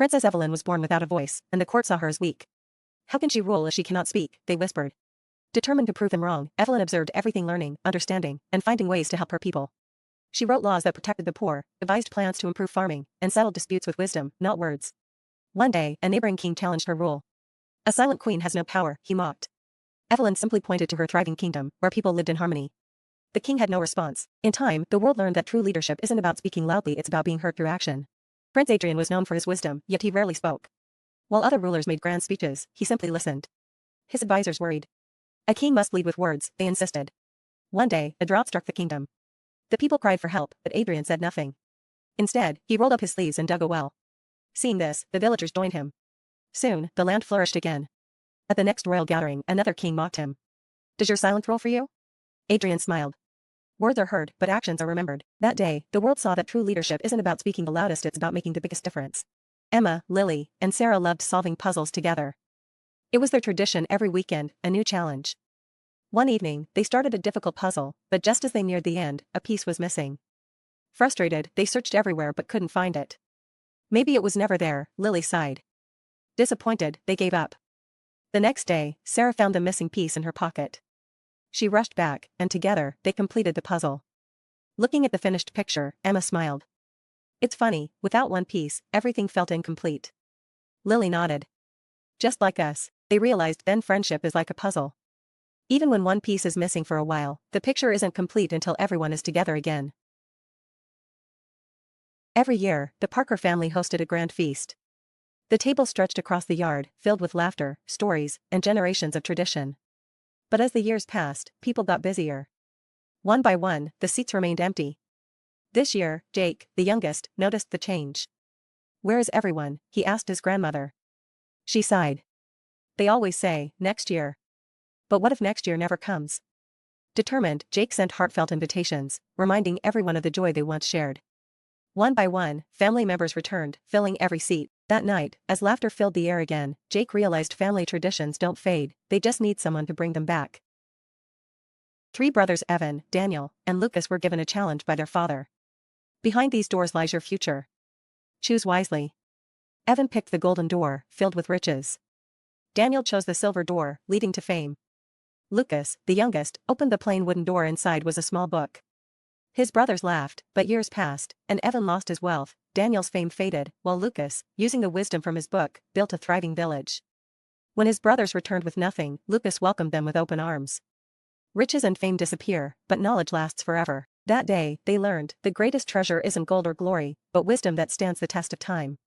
Princess Evelyn was born without a voice, and the court saw her as weak. How can she rule if she cannot speak, they whispered. Determined to prove them wrong, Evelyn observed everything, learning, understanding, and finding ways to help her people. She wrote laws that protected the poor, devised plans to improve farming, and settled disputes with wisdom, not words. One day, a neighboring king challenged her rule. A silent queen has no power, he mocked. Evelyn simply pointed to her thriving kingdom, where people lived in harmony. The king had no response. In time, the world learned that true leadership isn't about speaking loudly, it's about being heard through action. Prince Adrian was known for his wisdom, yet he rarely spoke. While other rulers made grand speeches, he simply listened. His advisors worried. A king must lead with words, they insisted. One day, a drought struck the kingdom. The people cried for help, but Adrian said nothing. Instead, he rolled up his sleeves and dug a well. Seeing this, the villagers joined him. Soon, the land flourished again. At the next royal gathering, another king mocked him. Does your silence rule for you? Adrian smiled. Words are heard, but actions are remembered. That day, the world saw that true leadership isn't about speaking the loudest, it's about making the biggest difference. Emma, Lily, and Sarah loved solving puzzles together. It was their tradition every weekend, a new challenge. One evening, they started a difficult puzzle, but just as they neared the end, a piece was missing. Frustrated, they searched everywhere but couldn't find it. Maybe it was never there, Lily sighed. Disappointed, they gave up. The next day, Sarah found the missing piece in her pocket. She rushed back, and together, they completed the puzzle. Looking at the finished picture, Emma smiled. It's funny, without one piece, everything felt incomplete. Lily nodded. Just like us, they realized then friendship is like a puzzle. Even when one piece is missing for a while, the picture isn't complete until everyone is together again. Every year, the Parker family hosted a grand feast. The table stretched across the yard, filled with laughter, stories, and generations of tradition. But as the years passed, people got busier. One by one, the seats remained empty. This year, Jake, the youngest, noticed the change. Where is everyone? He asked his grandmother. She sighed. They always say, next year. But what if next year never comes? Determined, Jake sent heartfelt invitations, reminding everyone of the joy they once shared. One by one, family members returned, filling every seat. That night, as laughter filled the air again, Jake realized family traditions don't fade, they just need someone to bring them back. Three brothers Evan, Daniel, and Lucas were given a challenge by their father. Behind these doors lies your future. Choose wisely. Evan picked the golden door, filled with riches. Daniel chose the silver door, leading to fame. Lucas, the youngest, opened the plain wooden door. Inside was a small book. His brothers laughed, but years passed, and Evan lost his wealth. Daniel's fame faded, while Lucas, using the wisdom from his book, built a thriving village. When his brothers returned with nothing, Lucas welcomed them with open arms. Riches and fame disappear, but knowledge lasts forever. That day, they learned, the greatest treasure isn't gold or glory, but wisdom that stands the test of time.